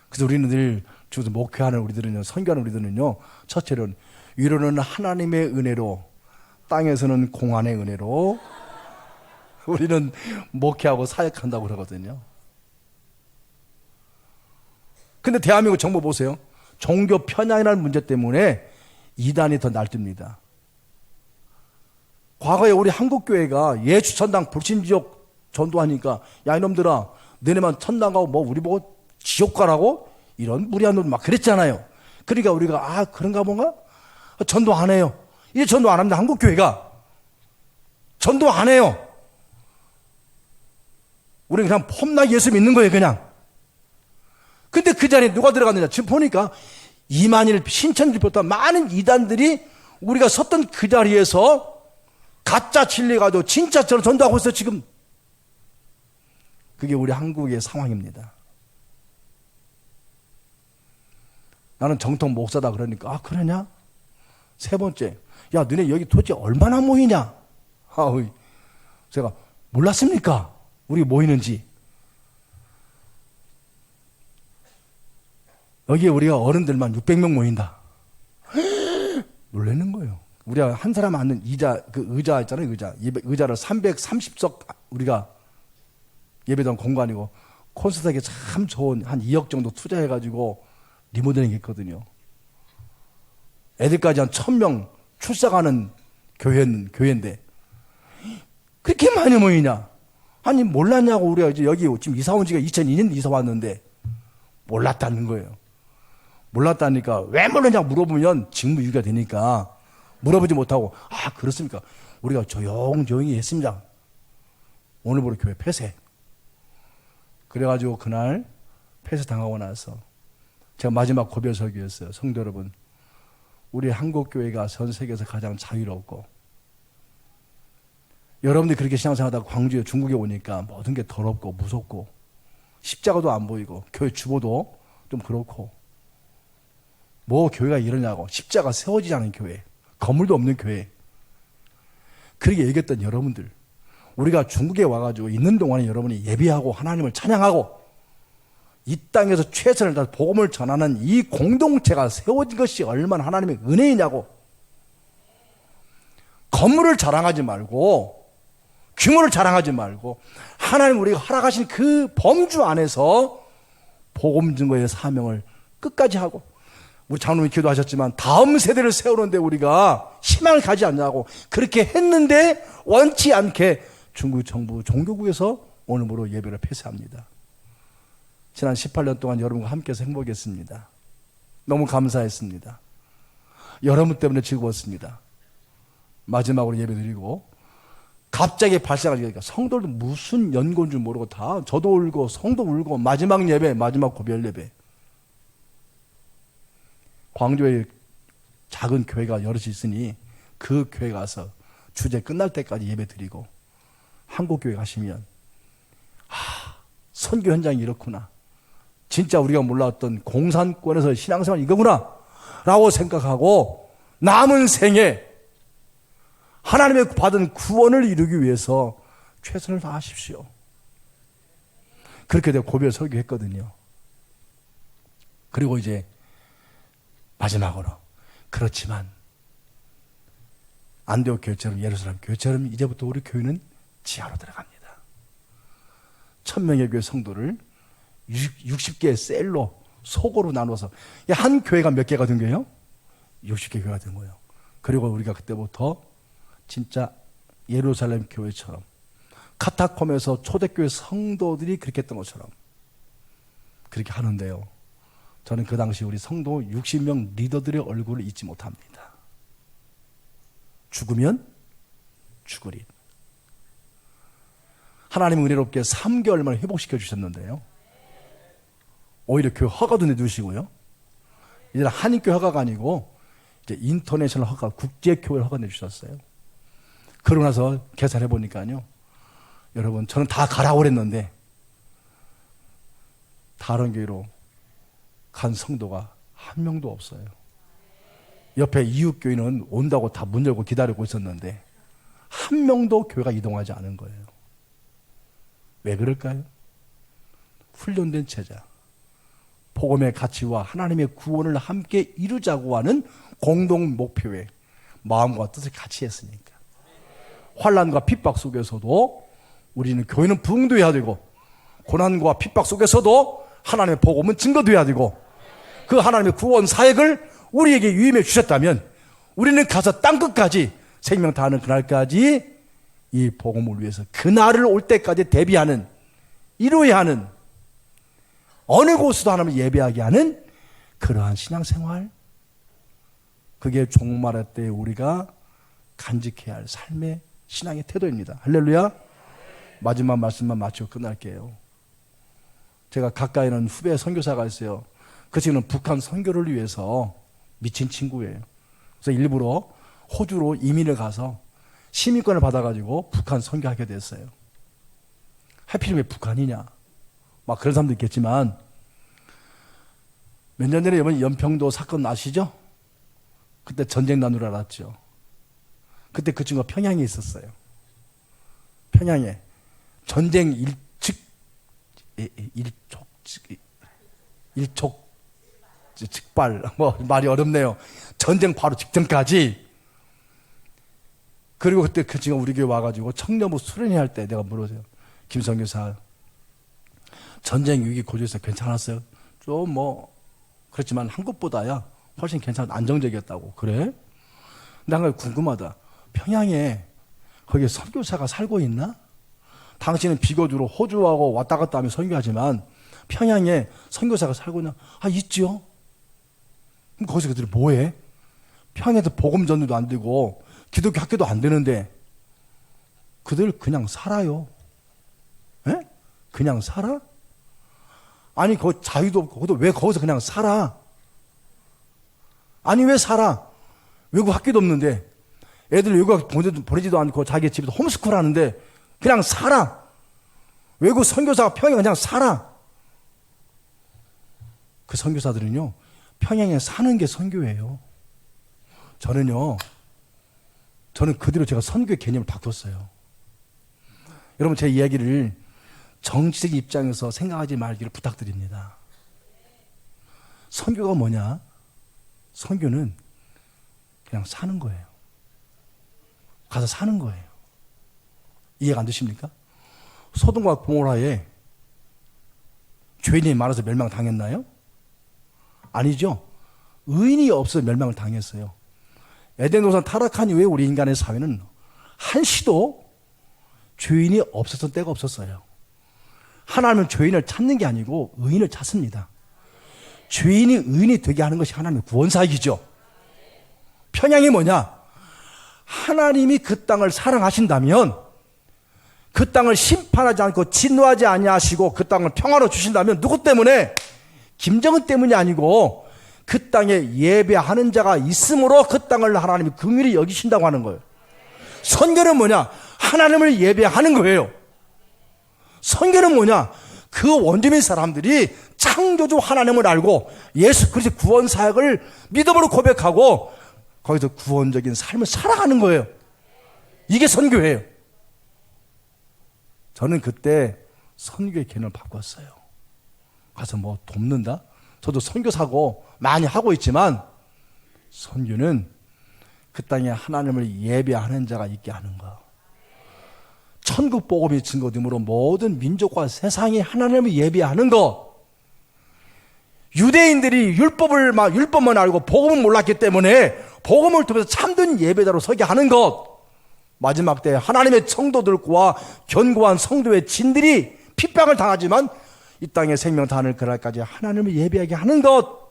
그래서 우리는 늘 중국에서 목회하는 우리들은요, 선교하는 우리들은요, 첫째는 위로는 하나님의 은혜로, 땅에서는 공안의 은혜로 우리는 목회하고 사역한다고 그러거든요. 근데 대한민국 정부 보세요. 종교 편향이라는 문제 때문에 이단이 더 날듭니다. 과거에 우리 한국교회가 예수천당 불신지옥 전도하니까, 야 이놈들아, 너네만 천당 가고 뭐 우리 보고 지옥 가라고? 이런 무리한 놈 막 그랬잖아요. 그러니까 우리가 그런가 뭔가? 전도 안 해요. 이제 전도 안 합니다. 한국교회가 전도 안 해요. 우리는 그냥 폼나 예수 믿는 거예요, 그냥. 근데 그 자리에 누가 들어갔느냐? 지금 보니까 이만일, 신천지를 비롯한 많은 이단들이 우리가 섰던 그 자리에서 가짜 진리 가지고 진짜처럼 전도하고 있어요, 지금. 그게 우리 한국의 상황입니다. 나는 정통 목사다 그러니까, 그러냐? 세 번째, 야, 너네 여기 도대체 얼마나 모이냐? 제가 몰랐습니까? 우리 모이는지. 여기에 우리가 어른들만 600명 모인다. 놀라는 거예요. 우리가 한 사람 앉는 의자 있잖아요, 의자를 330석 우리가 예배당 공간이고, 콘서트하기 참 좋은 한 2억 정도 투자해가지고 리모델링 했거든요. 애들까지 한 1000명 출석하는 교회인데, 그렇게 많이 모이냐? 아니, 몰랐냐고. 우리가 이제 여기 지금 이사 온 지가 2002년 이사 왔는데, 몰랐다는 거예요. 몰랐다니까, 왜 몰랐냐고 물어보면 직무유기가 되니까, 물어보지 못하고, 그렇습니까? 우리가 조용조용히 했습니다. 오늘부로 교회 폐쇄. 그래가지고 그날 폐쇄 당하고 나서 제가 마지막 고별 설교였어요. 성도 여러분, 우리 한국교회가 전 세계에서 가장 자유롭고 여러분들이 그렇게 신앙생활하다가 광주에 중국에 오니까 모든 게 더럽고 무섭고 십자가도 안 보이고 교회 주보도 좀 그렇고 뭐 교회가 이러냐고 십자가 세워지지 않은 교회 건물도 없는 교회 그렇게 얘기했던 여러분들 우리가 중국에 와가지고 있는 동안에 여러분이 예배하고 하나님을 찬양하고 이 땅에서 최선을 다해 복음을 전하는 이 공동체가 세워진 것이 얼마나 하나님의 은혜이냐고 건물을 자랑하지 말고 규모를 자랑하지 말고 하나님 우리가 허락하신 그 범주 안에서 복음 증거의 사명을 끝까지 하고 우리 장로님이 기도하셨지만 다음 세대를 세우는데 우리가 희망을 가지 않냐고 그렇게 했는데 원치 않게 중국 정부 종교국에서 오늘부로 예배를 폐쇄합니다. 지난 18년 동안 여러분과 함께해서 행복했습니다. 너무 감사했습니다. 여러분 때문에 즐거웠습니다. 마지막으로 예배드리고 갑자기 발생하니까 성도들도 무슨 연고인 줄 모르고 다 저도 울고 성도 울고 마지막 예배 마지막 고별 예배 광주에 작은 교회가 여럿이 있으니 그 교회 가서 주제 끝날 때까지 예배 드리고 한국교회 가시면 선교 현장이 이렇구나 진짜 우리가 몰랐던 공산권에서 신앙생활 이거구나 라고 생각하고 남은 생에 하나님의 받은 구원을 이루기 위해서 최선을 다하십시오. 그렇게 내가 고별 설교했거든요. 그리고 이제 마지막으로 그렇지만 안디옥 교회처럼 예루살렘 교회처럼 이제부터 우리 교회는 지하로 들어갑니다. 1000명의 교회 성도를 60개의 셀로 속으로 나눠서 한 교회가 몇 개가 된 거예요? 60개 교회가 된 거예요. 그리고 우리가 그때부터 진짜 예루살렘 교회처럼 카타콤에서 초대교회 성도들이 그렇게 했던 것처럼 그렇게 하는데요. 저는 그 당시 우리 성도 60명 리더들의 얼굴을 잊지 못합니다. 죽으면 죽으리. 하나님은 은혜롭게 3개월 만에 회복시켜 주셨는데요. 오히려 교회 허가도 내주시고요. 이제 한인교회 허가가 아니고 이제 인터내셔널 허가, 국제교회 허가 내주셨어요. 그러고 나서 계산해 보니까요. 여러분, 저는 다 가라고 그랬는데 다른 교회로 간 성도가 한 명도 없어요. 옆에 이웃교회는 온다고 다 문 열고 기다리고 있었는데 한 명도 교회가 이동하지 않은 거예요. 왜 그럴까요? 훈련된 제자, 복음의 가치와 하나님의 구원을 함께 이루자고 하는 공동 목표에 마음과 뜻을 같이 했으니까. 환난과 핍박 속에서도 우리는 교회는 부흥돼야 되고 고난과 핍박 속에서도 하나님의 복음은 증거돼야 되고 그 하나님의 구원 사역을 우리에게 유임해 주셨다면 우리는 가서 땅끝까지 생명 다하는 그날까지 이 복음을 위해서 그날을 올 때까지 대비하는 이루어야 하는 어느 곳에도 하나님을 예배하게 하는 그러한 신앙생활 그게 종말의 때 우리가 간직해야 할 삶의 신앙의 태도입니다. 할렐루야. 마지막 말씀만 마치고 끝날게요. 제가 가까이 있는 후배 선교사가 있어요. 그 친구는 북한 선교를 위해서 미친 친구예요. 그래서 일부러 호주로 이민을 가서 시민권을 받아가지고 북한 선교하게 됐어요. 하필 왜 북한이냐? 막 그런 사람도 있겠지만 몇 년 전에 여러분 연평도 사건 아시죠? 그때 전쟁 난 줄 알았죠. 그때 그 친구가 평양에 있었어요. 평양에 전쟁 일촉즉발 뭐 말이 어렵네요. 전쟁 바로 직전까지. 그리고 그때 그 친구가 우리 교회 와가지고 청년부 수련회 할 때 내가 물어서요. 김성교사 전쟁 위기 고조에서 괜찮았어요? 좀 뭐 그렇지만 한국보다야 훨씬 괜찮은 안정적이었다고. 그래? 근데 궁금하다. 평양에 거기에 선교사가 살고 있나? 당신은 비거주로 호주하고 왔다 갔다 하며 선교하지만 평양에 선교사가 살고 있나? 아, 있지요. 그럼 거기서 그들이 뭐해? 평양에서 복음 전도도 안 되고 기독교 학교도 안 되는데 그들 그냥 살아요. 에? 그냥 살아? 아니, 그 자유도 없고 왜 거기서 그냥 살아? 아니, 왜 살아? 외국 학교도 없는데 애들 외국 보내지도 않고 자기 집에서 홈스쿨 하는데 그냥 살아. 외국 선교사가 평양에 그냥 살아. 그 선교사들은요, 평양에 사는 게 선교예요. 저는 그대로 제가 선교의 개념을 바꿨어요. 여러분, 제 이야기를 정치적 입장에서 생각하지 말기를 부탁드립니다. 선교가 뭐냐? 선교는 그냥 사는 거예요. 가서 사는 거예요. 이해가 안 되십니까? 소돔과 고모라에 죄인이 많아서 멸망당했나요? 아니죠. 의인이 없어 멸망을 당했어요. 에덴 동산 타락한 이후에 우리 인간의 사회는 한시도 죄인이 없었던 때가 없었어요. 하나님은 죄인을 찾는 게 아니고 의인을 찾습니다. 죄인이 의인이 되게 하는 것이 하나님의 구원사역이죠. 평양이 뭐냐? 하나님이 그 땅을 사랑하신다면, 그 땅을 심판하지 않고 진노하지 아니하시고 그 땅을 평화로 주신다면, 누구 때문에? 김정은 때문이 아니고 그 땅에 예배하는 자가 있으므로 그 땅을 하나님이 긍휼히 여기신다고 하는 거예요. 선교는 뭐냐? 하나님을 예배하는 거예요. 선교는 뭐냐? 그 원주민 사람들이 창조주 하나님을 알고 예수 그리스도의 구원 사역을 믿음으로 고백하고 거기서 구원적인 삶을 살아가는 거예요. 이게 선교예요. 저는 그때 선교의 개념을 바꿨어요. 가서 뭐 돕는다? 저도 선교사고 많이 하고 있지만, 선교는 그 땅에 하나님을 예배하는 자가 있게 하는 거. 천국 복음이 증거됨으로 모든 민족과 세상이 하나님을 예배하는 것. 유대인들이 율법만 알고 복음을 몰랐기 때문에 복음을 통해서 참된 예배자로 서게 하는 것. 마지막 때 하나님의 성도들과 견고한 성도의 진들이 핍박을 당하지만 이 땅에 생명 다하는 그날까지 하나님을 예배하게 하는 것.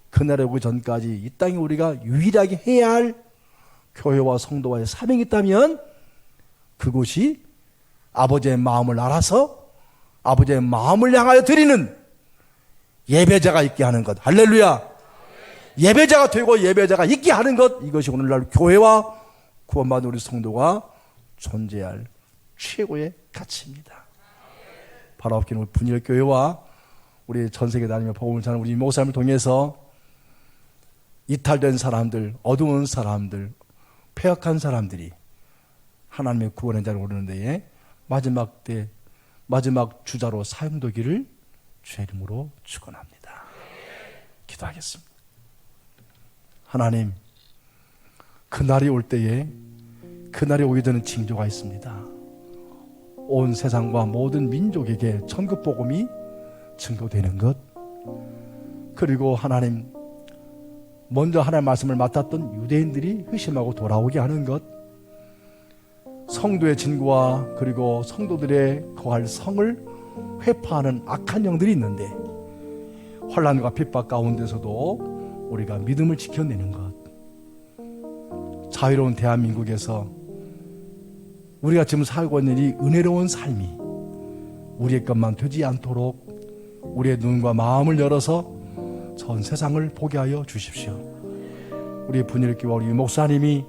그날에 오기 전까지 이 땅에 우리가 유일하게 해야 할 교회와 성도와의 사명이 있다면 그곳이 아버지의 마음을 알아서 아버지의 마음을 향하여 드리는 예배자가 있게 하는 것. 할렐루야. 예배자가 되고 예배자가 있게 하는 것. 이것이 오늘날 교회와 구원받은 우리 성도가 존재할 최고의 가치입니다. 바로 앞기는 우리 분일교회와 우리 전세계 다니며 복음을 전하는 우리 목사님을 통해서 이탈된 사람들, 어두운 사람들, 폐역한 사람들이 하나님의 구원의 자리에 오르는 데에 마지막 때 마지막 주자로 사용되기를 주의 이름으로 축원합니다. 기도하겠습니다. 하나님, 그날이 올 때에 그날이 오게 되는 징조가 있습니다. 온 세상과 모든 민족에게 천국 복음이 증거되는 것, 그리고 하나님 먼저 하나님의 말씀을 맡았던 유대인들이 회심하고 돌아오게 하는 것, 성도의 진구와 그리고 성도들의 거할 성을 회파하는 악한 영들이 있는데 환난과 핍박 가운데서도 우리가 믿음을 지켜내는 것, 자유로운 대한민국에서 우리가 지금 살고 있는 이 은혜로운 삶이 우리의 것만 되지 않도록 우리의 눈과 마음을 열어서 전 세상을 보게 하여 주십시오. 우리 분일교와 우리 목사님이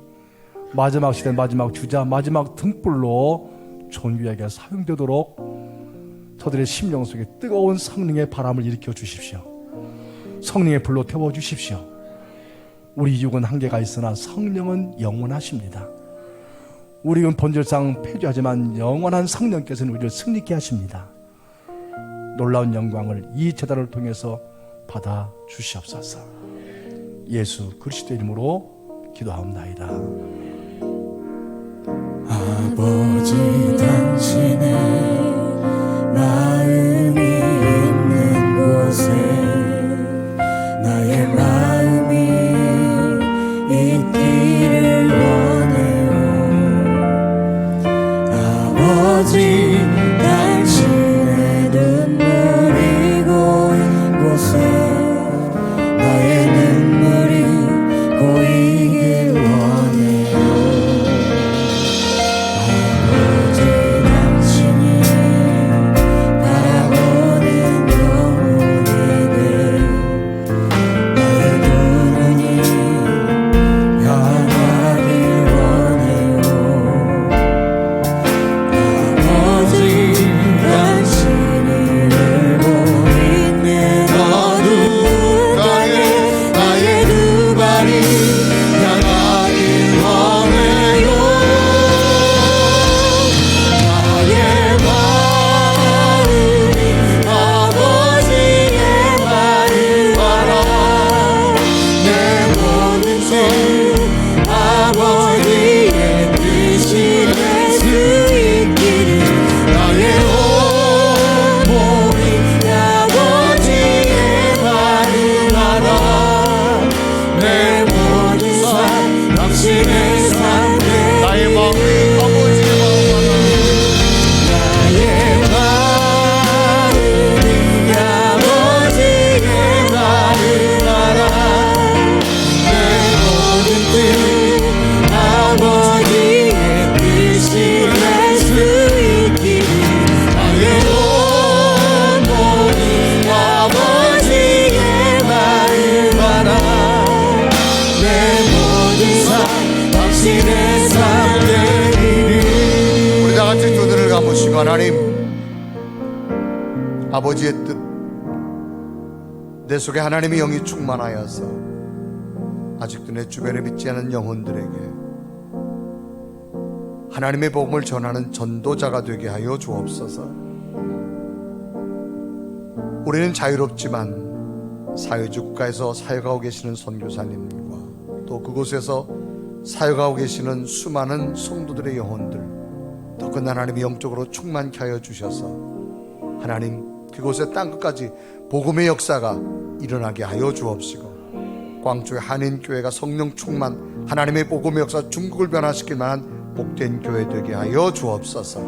마지막 시대 마지막 주자 마지막 등불로 존귀하게 사용되도록 저들의 심령 속에 뜨거운 성령의 바람을 일으켜 주십시오. 성령의 불로 태워 주십시오. 우리 육은 한계가 있으나 성령은 영원하십니다. 우리는 본질상 폐주하지만 영원한 성령께서는 우리를 승리케 하십니다. 놀라운 영광을 이 제단을 통해서 받아 주시옵소서. 예수 그리스도 이름으로 기도하옵나이다. 아버지, 당신의 마음이 있는 곳에 나의 마음이 있기를 원해요. 아버지, 당신의 눈물이 고인 곳에 나의 눈물이 고이길 원해요. 아버지의 뜻, 내 속에 하나님의 영이 충만하여서 아직도 내 주변에 믿지 않은 영혼들에게 하나님의 복음을 전하는 전도자가 되게 하여 주옵소서. 우리는 자유롭지만 사회주 국가에서 사역하고 계시는 선교사님과 또 그곳에서 사역하고 계시는 수많은 성도들의 영혼들 더 큰 하나님의 영적으로 충만케 하여 주셔서 하나님 그곳의 땅끝까지 복음의 역사가 일어나게 하여 주옵시고 광주의 한인교회가 성령 충만 하나님의 복음의 역사 중국을 변화시킬 만한 복된 교회 되게 하여 주옵소서.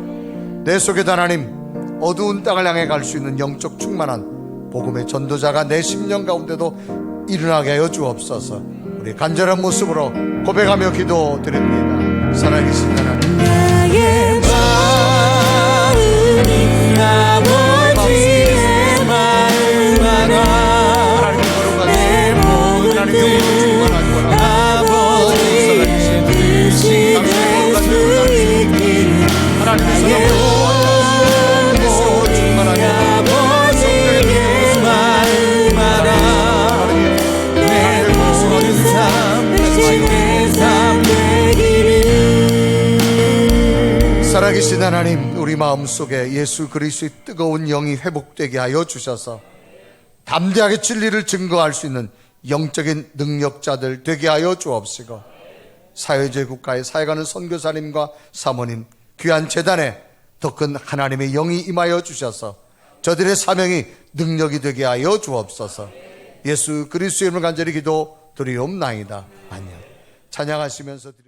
내 속에도 하나님 어두운 땅을 향해 갈 수 있는 영적 충만한 복음의 전도자가 내 심령 가운데도 일어나게 하여 주옵소서. 우리 간절한 모습으로 고백하며 기도드립니다. 살아계신 하나님, 나의 마음이 아버지의 마음 알아. 하나님의 거룩한 내 모든 하나님의 영으로 충만하시고 아버지의 뜻이 될 수 있기를. 하나님의 나의 성령으로 충만하게 아버지의 마음 알아. 내 모든 삶 당신의 삶 되기를. 살아계신 하나님, 우리 마음속에 예수 그리스도의 뜨거운 영이 회복되게 하여 주셔서 담대하게 진리를 증거할 수 있는 영적인 능력자들 되게 하여 주옵시고 사회주의 국가에 사역하는 선교사님과 사모님, 귀한 재단에 더 큰 하나님의 영이 임하여 주셔서 저들의 사명이 능력이 되게 하여 주옵소서. 예수 그리스도의 이름을 간절히 기도드리옵나이다. 아멘. 찬양하시면서